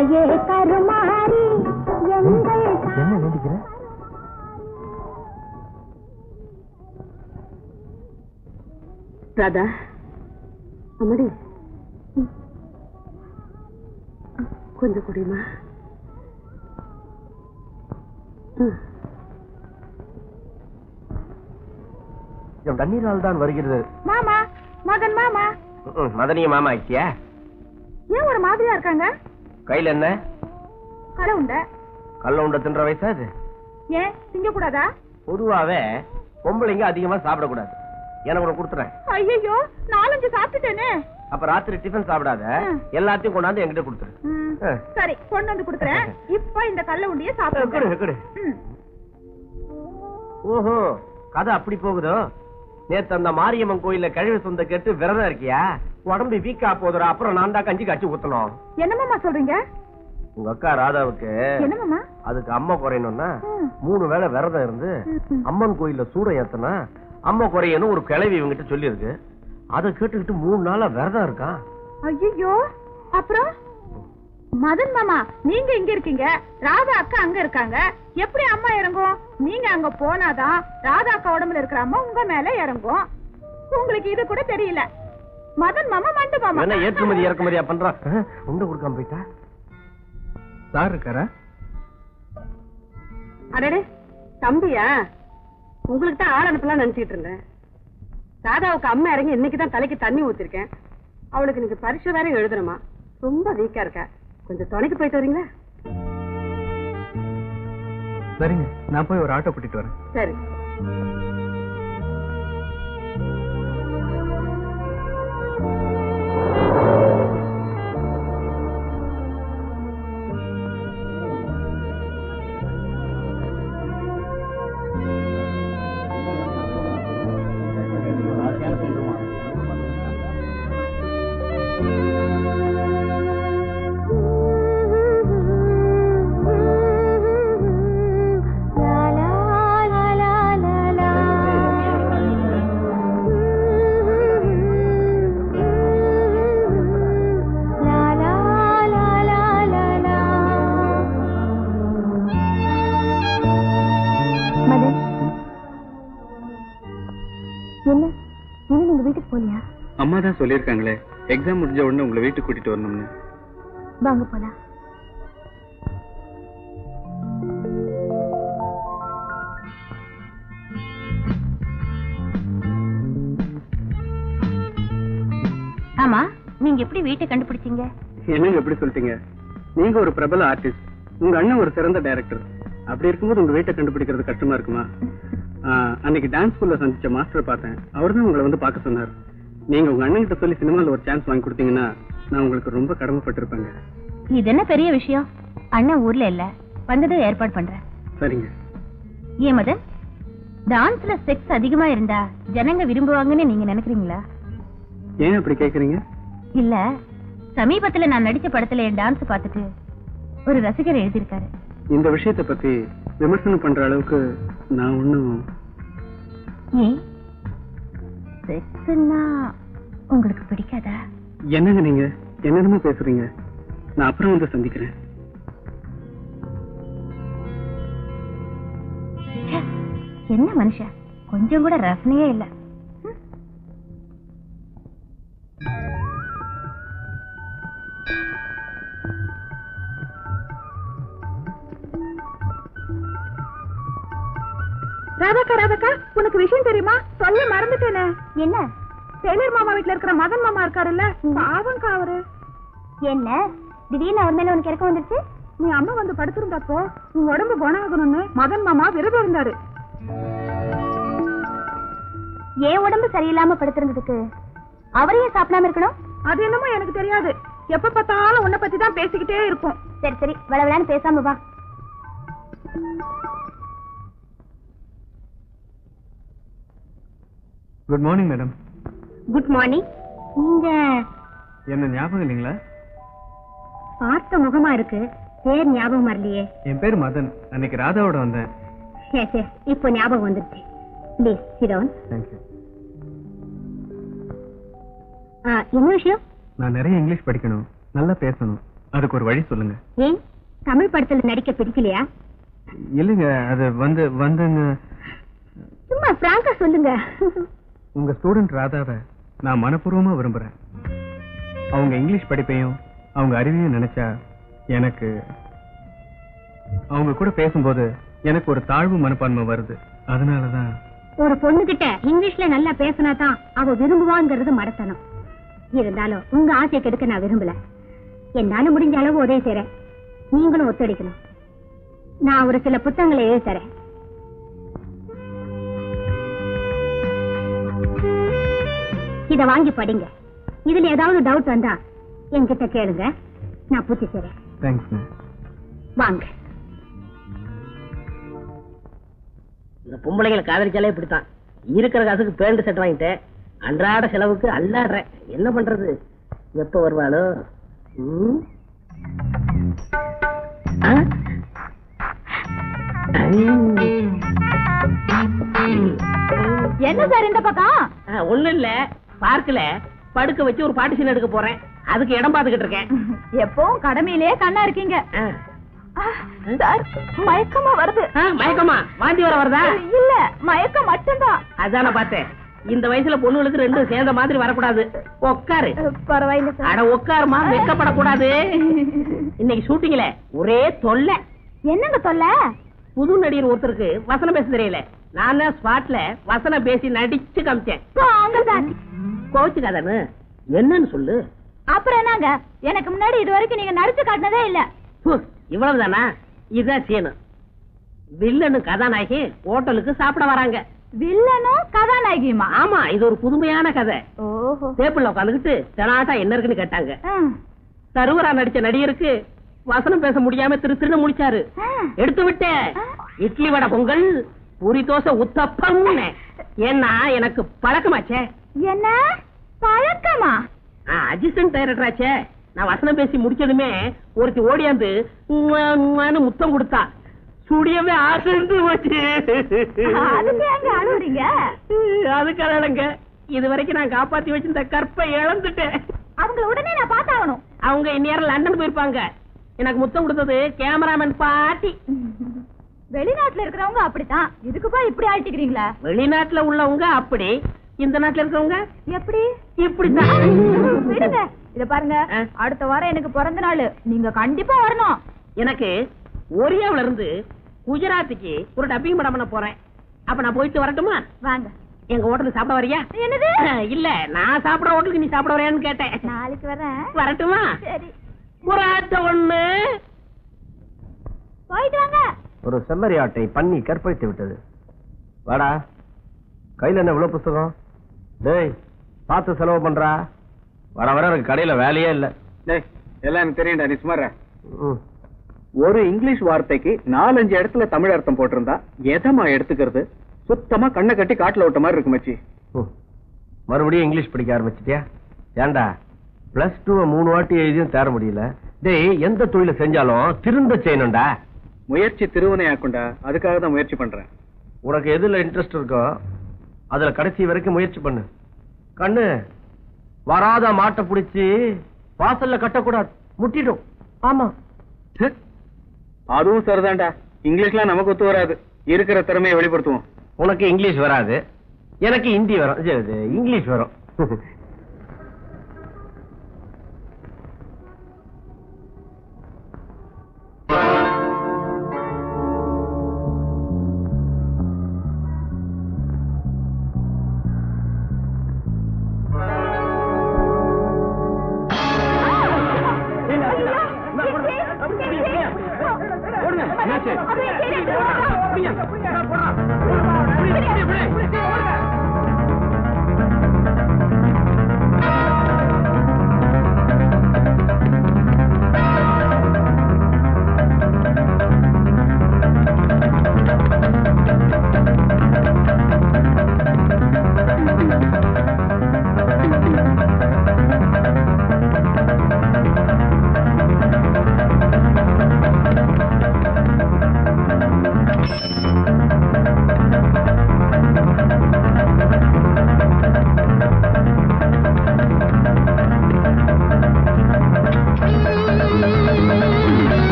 தாயே கருமாரி என்ன வேண்டிக்கிற? ராதா அம்மாடி கொஞ்சம் குடிமா. தண்ணீரால் தான் வருகிறது. மாமா மகன் மாமா. மதனிய மாமா ஆக்கியா? ஏன் ஒரு மாதிரியா இருக்காங்க? கையில என்ன? கல்ல உண்ட. கல்ல உண்ட தின்ற வயசா இது? ஏன் திங்க கூடாதா? பொதுவாவே பொம்பளைங்க அதிகமா சாப்பிடக்கூடாது. எனக்கு ஒண்ணு கொடுத்துறேன். ஐயோ 4-5 சாப்பிட்டுட்டேனே. அப்ப ராத்திரி டிஃபன் சாப்பிடாத, எல்லாத்தையும் கொண்டாந்து என்கிட்ட கொடுத்துரு. சரி கொண்டு வந்து கொடுத்துறேன். இப்ப இந்த கல்ல உண்டிய சாப்பிடு. ஓஹோ கதை அப்படி போகுதோ? நேத்து அந்த மாரியம்மன் கோயில்ல கழிவு சொந்த கேட்டு விரதம் இருக்கியா? உடம்பு வீக்கா போதுரா. அப்புறம் நான் தான் கஞ்சி காய்ச்சி ஊத்தணும். என்னமாமா சொல்றீங்க? உங்க அக்கா ராதாவுக்கு என்னமாமா அதுக்கு அம்மா குறையணும்னா 3 வேளை விரதம் இருந்து அம்மன் கோயில்ல சூட ஏத்தனா அம்மா குறையணும் ஒரு கிழவி இவங்கிட்ட சொல்லிருக்கு. அதை கேட்டுக்கிட்டு 3 நாளா விரதம் இருக்கா. ஐயோ அப்புறம் மதன் மாமா நீங்க இங்க இருக்கீங்க, ராதா அக்கா அங்க இருக்காங்க. எப்படி அம்மா இறங்கும்? நீங்க அங்க போனாதான் ராதா அக்கா உடம்புல இருக்கிற அம்மா உங்க மேல இறங்கும். உங்களுக்கு இது கூட தெரியல. மதன் மாமா மண்டு மாமா என்ன ஏற்றுமதி இறக்குமதியா பண்றான்? உண்டை கொடுக்காம போயிட்டா. சார் இருக்காரா? அடடே தம்பியா, உங்களுக்கு தான் ஆள் அனுப்பலாம் நினைச்சிட்டு இருந்தேன். ராதாவுக்கு அம்மா இறங்கி இன்னைக்குதான் தலைக்கு தண்ணி ஊத்திருக்கேன். அவளுக்கு நீங்க பரிசு வேற எழுதுறமா, ரொம்ப வீக்கா இருக்கா. கொஞ்சம் துணைக்கு போயிட்டு வரீங்களா? சரிங்க, நான் போய் ஒரு ஆட்டோ கூட்டிட்டு வரேன். சரி. அம்மா தான் சொல்லிருக்காங்களே எக்ஸாம் முடிஞ்ச உடனே உங்களை வீட்டுக்கு கூட்டிட்டு வரணும்னு. வாங்க போலாம். ஆமா நீங்க எப்படி வீட்டை கண்டுபிடிச்சீங்க? என்னங்க எப்படி சொல்லிட்டீங்க? நீங்க ஒரு பிரபல ஆர்டிஸ்ட், உங்க அண்ணன் ஒரு சிறந்த டைரக்டர். அப்படி இருக்கும்போது உங்க வீட்டை கண்டுபிடிக்கிறது கஷ்டமா இருக்குமா? அன்னைக்கு டான்ஸ் ஸ்கூல்ல சந்திச்ச மாஸ்டர் பார்த்தேன். அவர் தான் உங்களை வந்து பார்க்க சொன்னார். நீங்க உங்க அண்ணன் கிட்ட சொல்லி சினிமால ஒரு சான்ஸ் வாங்கி கொடுத்தீங்கன்னா நான் உங்களுக்கு ரொம்ப கடமைப்பட்டிருப்பேங்க. இது என்ன பெரிய விஷயம்? அண்ணன் ஊர்ல இல்ல, வந்ததும் ஏற்பாடு பண்றேன். சரிங்க. ஏன் மதன், டான்ஸ்ல செக்ஸ் அதிகமா இருந்தா ஜனங்க விரும்புவாங்கன்னு நீங்க நினைக்கிறீங்களா? ஏன் அப்படி கேக்குறீங்க? இல்ல, சமீபத்துல நான் நடிச்ச படத்துல என் டான்ஸ் பார்த்துட்டு ஒரு ரசிகர் எழுதியிருக்காரு. இந்த விஷயத்தை பத்தி விமர்சனம் பண்ற அளவுக்கு நான் ஒண்ணும். ஏன் செக்ஸ்னா உங்களுக்கு பிடிக்காதா? என்னங்க நீங்க என்னென்னமோ பேசுறீங்க. நான் அப்புறம் வந்து சந்திக்கிறேன். என்ன மனுஷா, கொஞ்சம் கூட ரசனையே இல்ல. ராதாக்கா ராதாக்கா, உனக்கு விஷயம் தெரியுமா? சொல்ல மறந்துட்டேனே. என்ன? டெய்லர் மாமா வீட்டுல இருக்கிற மதன் மாமா இருக்காருல்ல, பாவம் அவரு. என்ன திடீர்னு அவர் மேல உனக்கு இறக்கம் வந்துருச்சு? நீ அம்மா வந்து படுத்திருந்தப்போ உன் உடம்பு குணம் ஆகணும்னு மதன் மாமா விரதம் இருந்தாரு. ஏன் உடம்பு சரியில்லாம படுத்திருந்ததுக்கு அவரையே சாப்பிடாம இருக்கணும்? அது என்னமோ எனக்கு தெரியாது. எப்ப பார்த்தாலும் உன்னை பத்தி தான் பேசிக்கிட்டே இருக்கும். சரி சரி, விளையான்னு பேசாம வா. Good morning madam. Good morning. நீங்க என்ன ஞாபகம் இல்லைங்களா? பார்த்த முகமா இருக்கு, பேர் ஞாபகம் வரலையே. என் பேர் மதன். அன்னைக்கு ராதாவோட வந்தேன். இப்போ ஞாபகம் வந்துருச்சு. Please sit down. தேங்க்யூ. என்ன விஷயம்? நான் நிறைய இங்கிலீஷ் படிக்கணும், நல்லா பேசணும். அதுக்கு ஒரு வழி சொல்லுங்க. ஏன் தமிழ் படத்துல நடிக்க பிடிக்கலையா? இல்லைங்க, அது வந்துங்க. சும்மா பிராங்கா சொல்லுங்க. உங்க ஸ்டூடெண்ட் ராதாவை நான் மனப்பூர்வமா விரும்புறேன். அவங்க இங்கிலீஷ் படிப்பையும் அவங்க அறிவையும் நினைச்சா எனக்கு அவங்க கூட பேசும்போது எனக்கு ஒரு தாழ்வு மனப்பான்மை வருது. அதனாலதான் ஒரு பொண்ணு கிட்ட இங்கிலீஷ்ல நல்லா பேசினா தான் அவ விரும்புவாங்கிறது மடத்தனம். இருந்தாலும் உங்க ஆசையை கெடுக்க நான் விரும்பல. என்னால முடிஞ்ச அளவு உதவி செய்றேன், நீங்களும் ஒத்துழைக்கணும். நான் ஒரு சில புத்தகங்களை எழுதி தரேன். இத வாங்கி படிங்க. இதுல ஏதாவது டவுட் வந்தா என்கிட்ட கேளுங்க, நான் பூச்சி செய்றேன். தேங்க்ஸ். வாங்க. இந்த பொம்பளைகளை காதலிச்சாலே இப்படித்தான். இருக்கிற காசுக்கு பேண்ட் செட் வாங்கிட்டேன், அன்றாட செலவுக்கு அல்லாடுறேன். என்ன பண்றது? எப்ப வருவாளோ? என்ன சார் இந்த பக்கம்? ஒண்ணும் இல்ல, பார்க்கல படுக்க வச்சு ஒரு பாட்டு சீன் எடுக்க போறேன். அதுக்கு இடம் பாத்துக்கிட்டு இருக்கேன். எப்பவும் கடமையிலேயே கண்ணா இருக்கீங்க சார். மயக்கமா வருது. மயக்கமா? வாந்தி வர வருதா? இல்ல, மயக்கம் மட்டும்தான். அதான பார்த்தேன். இந்த வயசுல பொண்ணுகளுக்கு ரெண்டும் சேர்ந்த மாதிரி வரக்கூடாது. உட்காரு. பரவாயில்ல சார். அட உட்காருமா, வெக்கப்படக்கூடாது. இன்னைக்கு ஷூட்டிங்ல ஒரே தொல்லை. என்னங்க தொல்லை? புது நடிகர் ஒருத்தருக்கு வசனம் பேச தெரியல. நான் ஸ்பாட்ல வசனம் பேசி நடிச்சு காமிச்சேன். கோச்சுக்காதன்னு என்னன்னு சொல்லு. அப்புறம் என்னங்க, எனக்கு முன்னாடி இது வரைக்கும் நீங்க நடிச்சு காட்டினதே இல்ல. இவ்வளவுதானா? இதுதான் சீனு. வில்லனும் கதாநாயகி ஹோட்டலுக்கு சாப்பிட வராங்க. வில்லனும் கதாநாயகியுமா? ஆமா, இது ஒரு புதுமையான கதை. ஓஹோ. டேபிள்ல உட்காந்துக்கிட்டு தெனாட்டா என்ன இருக்குன்னு கேட்டாங்க. தருவரா நடிச்ச நடிகருக்கு வசனம் பேச முடியாம திருன்னு முடிச்சாரு. எடுத்து விட்டேன். இட்லி வடை பொங்கல், பூரி தோசை உத்தப்பம். ஏன்னா எனக்கு பழக்கமாச்சே. என்ன பழக்கமா? அசிஸ்டன்ட் டைரக்டராச்சே. நான் வசனம் பேசி முடிச்சதுமே ஒருத்தி ஓடியாந்து முத்தம் கொடுத்தா. சுடியவே ஆசைந்து போச்சு. அதுக்கு அழங்க. இது வரைக்கும் நான் காப்பாத்தி வச்சிருந்த கற்பை இழந்துட்டேன். அவங்க உடனே நான் பார்த்தாகணும். அவங்க இந்நேரம் லண்டன் போயிருப்பாங்க. எனக்கு முத்தம் கொடுத்தது கேமராமேன் பாட்டி. வெளிநாட்டுல இருக்கிறவங்க அப்படித்தான். இதுக்குப்பா இப்படி ஆட்டிக்கிறீங்களா? வெளிநாட்டுல உள்ளவங்க அப்படி, இந்த நாட்டுல இருக்கிறவங்க எப்படி? இப்படிதான். விடுங்க. இத பாருங்க, அடுத்த வாரம் எனக்கு பிறந்த நாள். நீங்க கண்டிப்பா வரணும். எனக்கு ஒரியாவில இருந்து குஜராத்துக்கு ஒரு டப்பிங் படம் பண்ண போறேன். அப்ப நான் போயிட்டு வரட்டுமா? வாங்க. எங்க ஹோட்டலுக்கு சாப்பிட வரியா? என்னது? இல்ல, நான் சாப்பிட ஹோட்டலுக்கு நீ சாப்பிட வரையான்னு கேட்டேன். நாளைக்கு வரேன். வரட்டுமா? சரி. ஒரு ஆட்ட ஒண்ணு. போயிட்டு வாங்க. ஒரு செம்மறி ஆட்டை பண்ணி கற்பழித்து விட்டது. வாடா, கையில என்ன இவ்வளவு புத்தகம்? டேய், பார்த்து செலவு பண்றா. வர வர எனக்கு கடையில வேலையே இல்ல. டேய், எல்லாம் எனக்கு தெரியும்டா, நீ சுமார. ஒரு இங்கிலீஷ் வார்த்தைக்கு 4-5 இடத்துல தமிழ் அர்த்தம் போட்டிருந்தா எதமா எடுத்துக்கிறது? சுத்தமா கண்ணை கட்டி காட்டுல விட்ட மாதிரி இருக்கு மச்சி. மறுபடியும் இங்கிலீஷ் படிக்க ஆரம்பிச்சிட்டியா? ஏண்டா, +2 3 வாட்டி எழுதியும் தேர முடியல. டேய், எந்த தொழில செஞ்சாலும் திருந்த செய்யணும்டா. முயற்சி திருவினையாக்குண்டா, அதுக்காக தான் முயற்சி பண்றேன். உனக்கு எதுல இன்ட்ரெஸ்ட் இருக்கோ அதுல கடைசி வரைக்கும் முயற்சி பண்ணு. கண்ணு, வராத மாட்டை பிடிச்சி வாசல்ல கட்டக்கூடாது, முட்டிடும். ஆமா, அதுவும் சரிதான்டா. இங்கிலீஷ்லாம் நமக்கு ஒத்து வராது. இருக்கிற திறமையை வெளிப்படுத்துவோம். உனக்கு இங்கிலீஷ் வராது, எனக்கு ஹிந்தி வரும், இங்கிலீஷ் வரும்.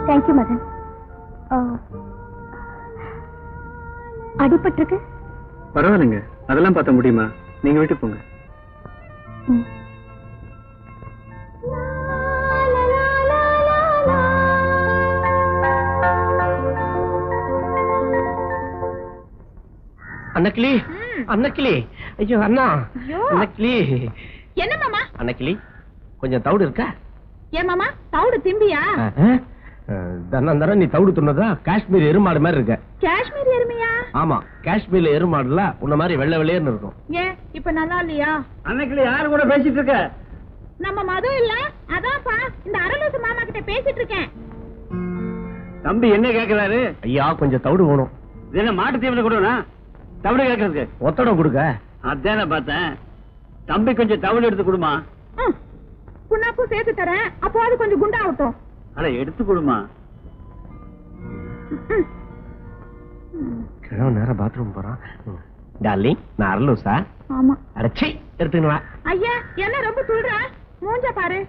தேங்க்யூ மதன். அடிபட்டிருக்கு? பரவாயில்லைங்க, அதெல்லாம் பார்த்த முடியுமா? நீங்க வீட்டுக்கு போங்க. அன்னக்கிளி, அன்னக்கிளி, ஐயோ அண்ணா, அன்னக்கிளி. என்ன மாமா? அன்னக்கிளி, கொஞ்சம் தவிடு இருக்கா? ஏன் மாமா தவிடு திம்பியா? தரம் நீ தவிடு துண்ணதா? காஷ்மீர் எருமாடு மாதிரி இருக்க. காஷ்மீர் எருமையா? ஆமா, காஷ்மீர்ல எருமாடுல உன்ன மாதிரி வெள்ளை வெள்ளையர்னு இருக்கும். ஏன் இப்ப நல்லா இல்லையா? அன்னக்கிளி யாரு கூட பேசிட்டு இருக்க? நம்ம மது இல்ல, அதான்ப்பா இந்த அரலூசு மாமா கிட்ட பேசிட்டு இருக்கேன். தம்பி என்ன கேக்குறாரு? ஐயா கொஞ்சம் தவிடு வேணும். என்ன மாட்டு தீவனம் கொடுனா? தவிடு கேக்குறதுக்கு ஒத்தடம் கொடுக்க. அதான பார்த்தேன். தம்பி கொஞ்சம் தவிடு எடுத்து கொடுமா. புண்ணாக்கும் சேர்த்து தரேன், அப்போ அது கொஞ்சம் குண்டாகட்டும். அட எடுத்து கொடுமா. கிழவன் நேரம் பாத்ரூம் போறான். டார்லிங், நான் அரலூசா? ஆமா. அடச்சை எடுத்துக்கணுவா. ஐயா என்ன ரொம்ப சொல்ற? மூஞ்ச பாரு.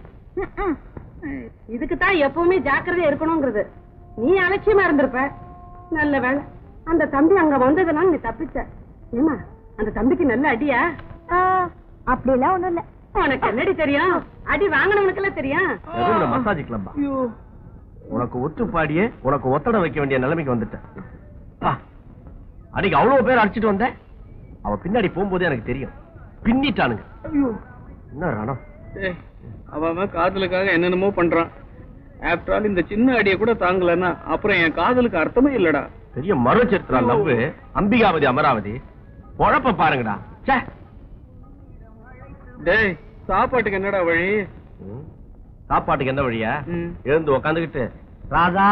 இதுக்கு தான் எப்பவுமே ஜாக்கிரதையா இருக்கணுங்கிறது. நீ அலட்சியமா இருந்திருப்ப. நல்ல வேலை அந்த தம்பி அங்க வந்ததுனால நீ தப்பிச்ச. ஏமா அந்த தம்பிக்கு நல்ல அடியா? அப்படி எல்லாம் ஒண்ணும் இல்ல. உனக்கு என்னடி தெரியும்? அடி வாங்கினவனுக்கெல்லாம் தெரியும். மசாஜ் கிளப்பா? உனக்கு ஒத்து பாடியே உனக்கு ஒத்தடம் வைக்க வேண்டிய நிலைமைக்கு வந்துட்டேன். அன்னைக்கு அவ்வளவு பேர் அடிச்சிட்டு வந்த, அவ பின்னாடி போகும்போதே எனக்கு தெரியும். பின்னிட்டானுங்க. என்ன ரணம்? அவன் காதலுக்காக என்னென்னமோ பண்றான். ஆஃப்டர் ஆல் இந்த சின்ன அடியை கூட தாங்கலன்னா அப்புறம் என் காதலுக்கு அர்த்தமே இல்லடா. பெரிய மறுச்சரித்திரா லவ். அம்பிகாவதி அமராவதி பொழப்ப பாருங்கடா. டேய் சாப்பாட்டுக்கு என்னடா வழி? சாப்பாட்டுக்கு என்ன வழியா? எழுந்து உக்காந்துக்கிட்டு ராதா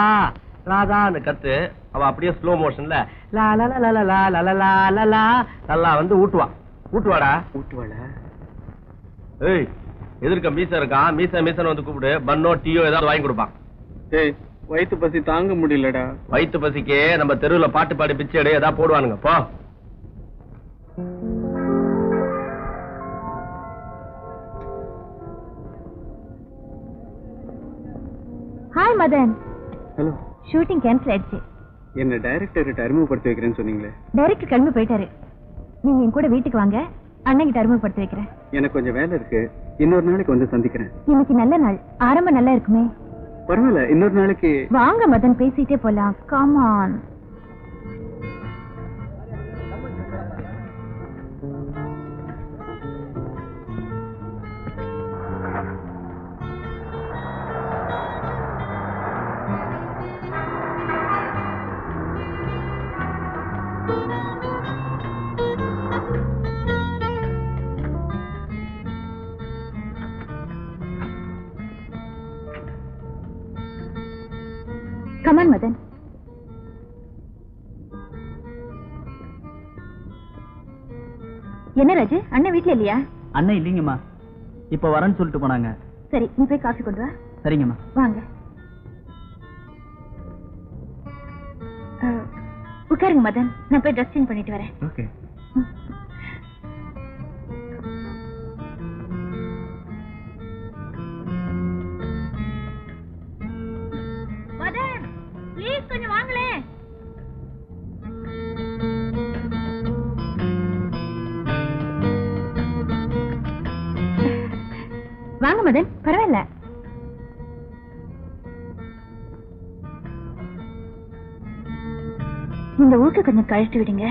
ராதான்னு கத்து. அவ அப்படியே ஸ்லோ மோஷன்ல நல்லா வந்து ஊட்டுவா. ஊட்டுவாடா. ஊட்டுவாடா. ஏய் எதிர்க்க மீச இருக்கான். மீச மீசன் வந்து கூப்பிடு. பன்னோ டீயோ ஏதாவது வாங்கி கொடுப்பான். டேய் வயிற்று பசி தாங்க முடியலடா. வயிற்று பசிக்கே நம்ம தெருவுல பாட்டு பாடி பிச்சை எடு ஏதாவது போடுவானுங்க. போ. Hi Madan. Hello. Shooting cancel ஆயிடுச்சு. என்ன டைரக்டர் கிட்ட அறிமுகப்படுத்தி வைக்கிறேன்னு சொன்னீங்களே? டைரக்டர் கிளம்பி போயிட்டாரு. நீங்க என் கூட வீட்டுக்கு வாங்க, அண்ணன் கிட்ட அறிமுகப்படுத்தி வைக்கிறேன். எனக்கு கொஞ்சம் வேலை இருக்கு, இன்னொரு நாளைக்கு வந்து சந்திக்கிறேன். இன்னைக்கு நல்ல நாள், ஆரம்பம் நல்லா இருக்குமே. பரவாயில்ல, இன்னொரு நாளைக்கு வாங்க மதன், பேசிட்டே போலாம். Come on. Come on, Madan. என்ன ராஜு, அண்ணன் வீட்ல இல்லையா? அண்ணன் இல்லீங்கம்மா, இப்ப வரேன்னு சொல்லிட்டு போனாங்க. சரி, நீ போய் காஃபி கொண்டு வா. சரிங்கம்மா. வாங்க. உட்காருங்க மதன், நான் போய் ட்ரெஸ் சேஞ்ச் பண்ணிட்டு வரேன். ஓகே. மதன், ப்ளீஸ் கொஞ்சம் வாங்களே. வாங்க மதன், பரவாயில்ல. இந்த ஊக்க கொஞ்சம் கழட்டி விடுங்க.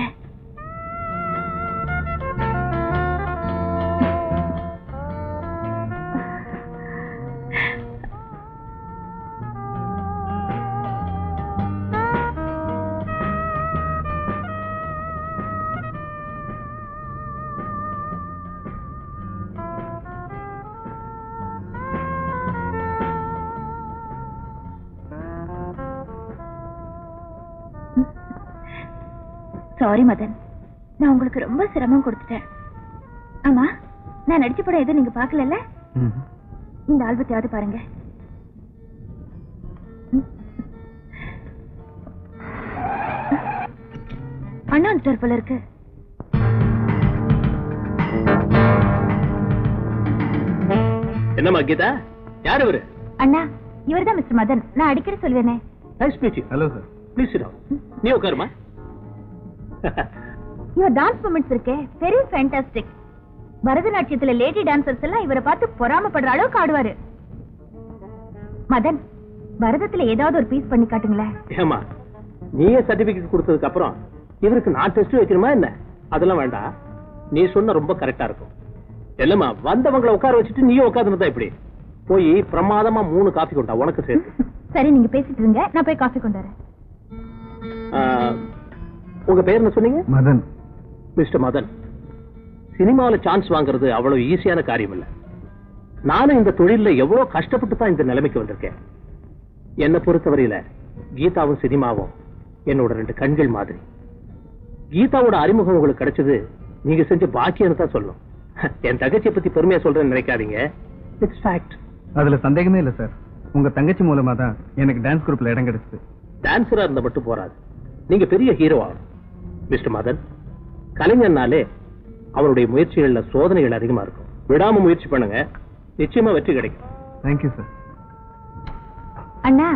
சாரி மதன், நான் உங்களுக்கு ரொம்ப சிரமம் கொடுத்துட்டேன். ஆமா, நான் நடிச்ச படம் எதுவும் நீங்க பாக்கல? இந்த ஆல்பத்தையாவது பாருங்க. அண்ணா போல இருக்கு. என்னம்மா கீதா, யார் இவரு? அண்ணா, இவர்தான் மிஸ்டர் மதன். நான் அடிக்கடி சொல்வேனே. Nice meet you. Hello sir. Please sit down. நீ உட்காருமா. இவர் டான்ஸ் மூமெண்ட்ஸ் இருக்கே, வெரி ஃபேண்டாஸ்டிக். பரதநாட்டியத்துல லேடி டான்சர்ஸ் எல்லாம் இவரை பார்த்து பொறாமப்படுற அளவுக்கு ஆடுவாரு. மதன், பரதத்துல ஏதாவது ஒரு பீஸ் பண்ணி காட்டுங்களேன். ஏமா, நீயே சர்டிபிகேட் கொடுத்ததுக்கு அப்புறம் இவருக்கு நான் டெஸ்ட் வைக்கணுமா என்ன? அதெல்லாம் வேண்டாம். நீ சொன்ன ரொம்ப கரெக்டா இருக்கும். இல்லம்மா, வந்தவங்களை உட்கார வச்சுட்டு நீயும் உட்கார்ந்துருந்தா இப்படி. போய் பிரமாதமா 3 காஃபி கொண்டா, உனக்கு சேர்த்து. சரி, நீங்க பேசிட்டு இருங்க, நான் போய் காஃபி கொண்டு வரேன். உங்க பேர் என்ன சொன்னீங்க? மதன். மிஸ்டர் மதன், சினிமாவில் சான்ஸ் வாங்குறது அவ்வளவு ஈஸியான காரியம் இல்ல. நானும் இந்த தொழில எவ்வளவு கஷ்டப்பட்டு தான் இந்த நிலைமைக்கு வந்திருக்கேன். என்னை பொறுத்தவரையில கீதாவும் சினிமாவும் என்னோட 2 கண்கள் மாதிரி. கீதாவோட அறிமுகம் உங்களுக்கு கிடைச்சது நீங்க செஞ்ச பாக்கியம் தான் சொல்லணும். என் தங்கச்சியை பத்தி பெருமையா சொல்றேன்னு நினைக்காதீங்க. It's fact. அதுல சந்தேகமே இல்ல சார். உங்க தங்கச்சி மூலமா தான் எனக்கு டான்ஸ் குரூப்ல இடம் கிடைச்சது. டான்சரா இருந்த மட்டும் போராது, நீங்க பெரிய ஹீரோ ஆகும். மிஸ்டர் மதன், கலைஞர்னாலே அவருடைய முயற்சிகள்ல சோதனைகள் அதிகமா இருக்கும். விடாம முயற்சி பண்ணுங்க, நிச்சயமா வெற்றி கிடைக்கும். Thank you sir. அண்ணா,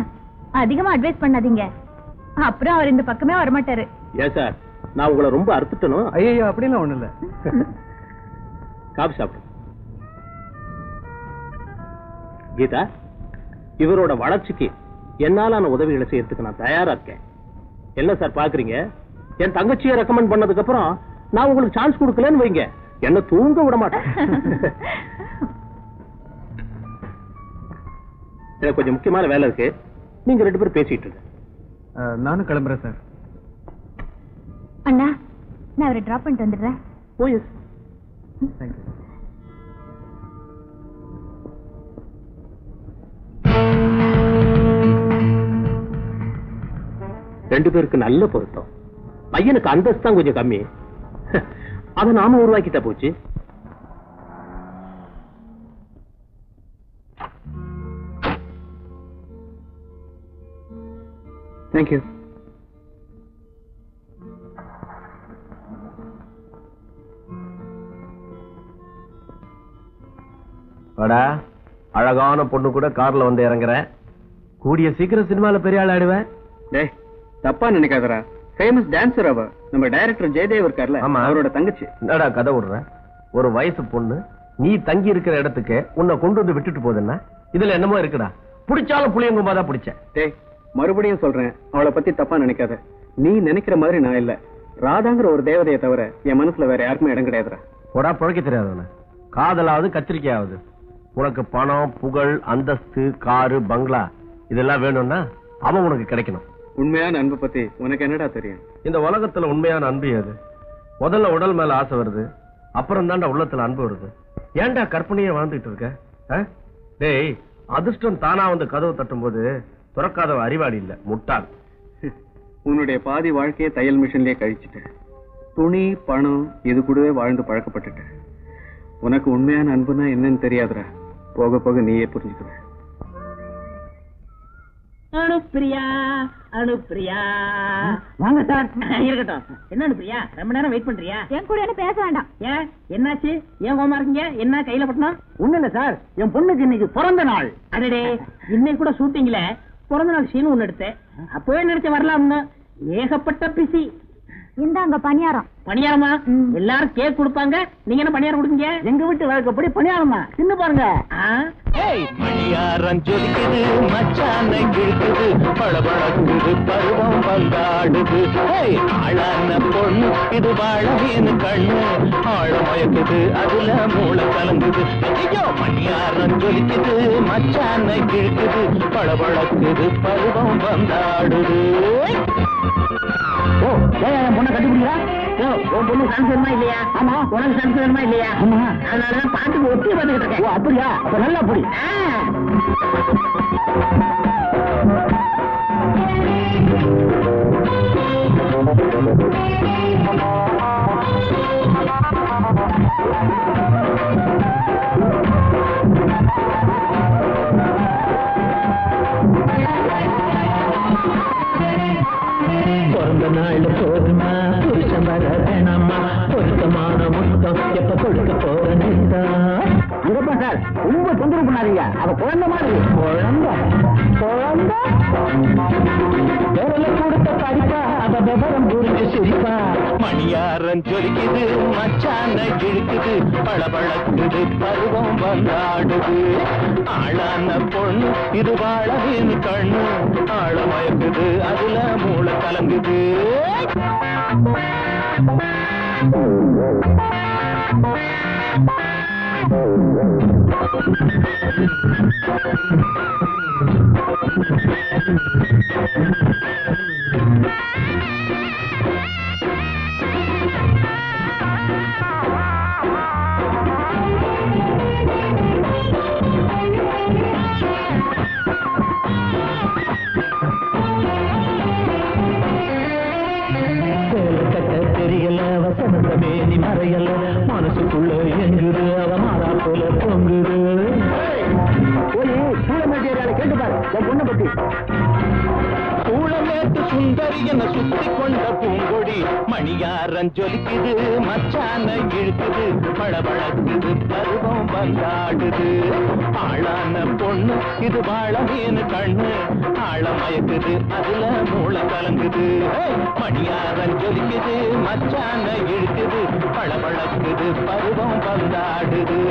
அதிகமா அட்வைஸ் பண்ணாதீங்க, அப்புறம் அவர் இந்த பக்கமே வரமாட்டாரு. ஏன் சார், நான் உங்களை ரொம்ப அறுத்துட்டனும்? ஐயோ, அப்படிலாம் ஒண்ணு இல்ல. காபி சாப்பிடு. கீதா, இவரோட வளர்ச்சிக்கு என்னாலான உதவிகளை செய்யறதுக்கு நான் தயாரா இருக்கேன். என்ன சார் பாக்குறீங்க? என் தங்கச்சியை ரெக்கமெண்ட் பண்ணதுக்கு அப்புறம் நான் உங்களுக்கு சான்ஸ் கொடுக்கலன்னு வைங்க, என்ன தூங்க விட மாட்டேன். எனக்கு கொஞ்சம் முக்கியமான வேலை இருக்கு, நீங்க 2 பேரும் பேசிட்டு இருங்க. நானும் கிளம்புறேன் சார். அண்ணா, நான் அவரை டிராப் பண்ணிட்டு வந்துடுறேன். ஓ எஸ். தேங்க்யூ. ரெண்டு பேருக்கு நல்ல பொருத்தம். பையனுக்கு அந்தஸ்து தான் கொஞ்சம் கம்மி, அதை நாம உருவாக்கிட்டா போச்சு. தேங்க்யூ. வாடா, அழகான பொண்ணு கூட கார்ல வந்து இறங்குறேன். கூடிய சீக்கிரம் சினிமால பெரிய ஆள் ஆடுவேன். டேய், தப்பா நினைக்காதடா. ஃபேமஸ் டான்சர் அவ. நம்ம டைரக்டர் ஜெயதேவ் இருக்கார்ல, அவரோட தங்கச்சி. என்னடா கதை விடுற? ஒரு வயசு பொண்ணு நீ தங்கி இருக்கிற இடத்துக்கு உன்னை கொண்டு வந்து விட்டுட்டு போகுதுன்னா இதுல என்னமோ இருக்குடா. பிடிச்சாலும் புளியங்கும்பா தான் பிடிச்சேன். டேய், மறுபடியும் சொல்றேன், அவளை பத்தி தப்பா நினைக்காத. நீ நினைக்கிற மாதிரி நான் இல்ல. ராதாங்கிற ஒரு தேவதையை தவிர என் மனசுல வேற யாருக்குமே இடம் கிடையாதுடா. போடா, புழைக்க தெரியாதவன. காதலாவது கத்திரிக்கையாவது. உனக்கு பணம், புகழ், அந்தஸ்து, காரு, பங்களா இதெல்லாம் வேணும்னா அவன் உனக்கு கிடைக்கணும். உண்மையான அன்பு பத்தி உனக்கு என்னடா தெரியும்? இந்த உலகத்துல உண்மையான அன்பு அது. முதல்ல உடல் மேல ஆசை வருது, அப்புறம் தாண்டா உள்ளத்துல அன்பு வருது. ஏன்டா கற்பனையே வாழ்ந்துட்டு இருக்க? டேய், அதிர்ஷ்டம் தானா வந்து கதவு தட்டும் போது துறக்காதவ அறிவாளி இல்ல, முட்டாள். உன்னுடைய பாதி வாழ்க்கையை தையல் மிஷின்லயே கழிச்சுட்டேன். துணி, பணம் இது கூடவே வாழ்ந்து பழக்கப்பட்டுட்டேன். உனக்கு உண்மையான அன்புனா என்னன்னு தெரியாதுடா. போக போக நீயே புரிஞ்சுக்குவ. அனுப்பிரியா, அனுப்பிரியா. வாங்க சார். இருக்கட்டும். என்ன அனுப்பிரியா, ரொம்ப நேரம் வெயிட் பண்றியா? என் கூட என்ன பேச வேண்டாம். ஏன், என்னாச்சு? ஏன் கோமா இருக்கீங்க? என்ன கையில பட்டணும்? ஒண்ணு இல்ல சார், என் பொண்ணுக்கு இன்னைக்கு பிறந்த நாள். அடடே, இன்னைக்கு கூட ஷூட்டிங்ல பிறந்த நாள் சீன் ஒண்ணு எடுத்தேன். அப்பவே நினைச்ச வரலாம்னு. ஏகப்பட்ட பிசி. இந்தாங்க பணியாரம். பணியாரமா? எல்லாரும் கேக் கொடுப்பாங்க, நீங்க என்ன பணியாரம் கொடுங்க? எங்க வீட்டு வழக்கப்படி பணியாரமா தின்னு பாருங்க. மணியாரம் ஜொலிக்குது, மச்சான கிழக்குது, பளபளக்குது, பருவம் பந்தாடுது. ஆளான பொண்ணு இது வாழவேனு கண்ணு, ஆழ மயக்குது, அதுல மூளை கலங்குது. ஐயோ, மணியாரம் ஜொலிக்குது, மச்சான கிழக்குது, பளபளக்குது, பருவம் பந்தாடுது. ஓ, என் பொண்ணை கண்டுபிடிக்கிறா? உன் பொண்ணு சான்ஸ் வேணுமா இல்லையா? ஆமா. உனக்கு சான்ஸ் வேணுமா இல்லையா? ஆமா. அதனாலதான் பாட்டுக்கு ஒட்டி வந்துகிட்டு இருக்கேன். ஓ, அப்படியா? அப்ப நல்லா புடி. பிறந்த நாள் போதுமா புருஷன் வர வேணாமா பொருத்தமான முத்தம் எப்ப கொடுக்க போறேன்னு இருப்பேன் சார் ரொம்ப தொந்தரவு பண்ணாதீங்க அவ குழந்தை மாதிரி குழந்தை விரல கொடுத்த படிப்பா அவ விவரம் புரிஞ்சு சிரிப்பா மணியாரன் ஜொலிக்குது மச்சான இழுக்குது பளபளக்குது பருவம் வந்தாடுது ஆளான பொண்ணு இது வாழவின் கண்ணு ஆழமயக்குது அதுல மூளை கலங்குது தெரியல வசந்த மேனி மறையல மனசுக்குள்ள எங்குது அவ மாறா போல பொங்குது கேட்டு பாரு பொண்ணை பத்தி சூளமேட்டு சுந்தரி என சுத்தி கொண்ட பூங்கொடி மணியாரன் ஜொலிக்குது மச்சான இழுக்குது பளபளக்குது பருவம் வந்தாடுது ஆளான பொண்ணு இது வாழமீன் கண்ணு ஆழமயக்குது அதுல மூளை கலங்குது மணியாரன் ஜொலிக்குது மச்சான இழுக்குது பளபளக்குது பருவம் வந்தாடுது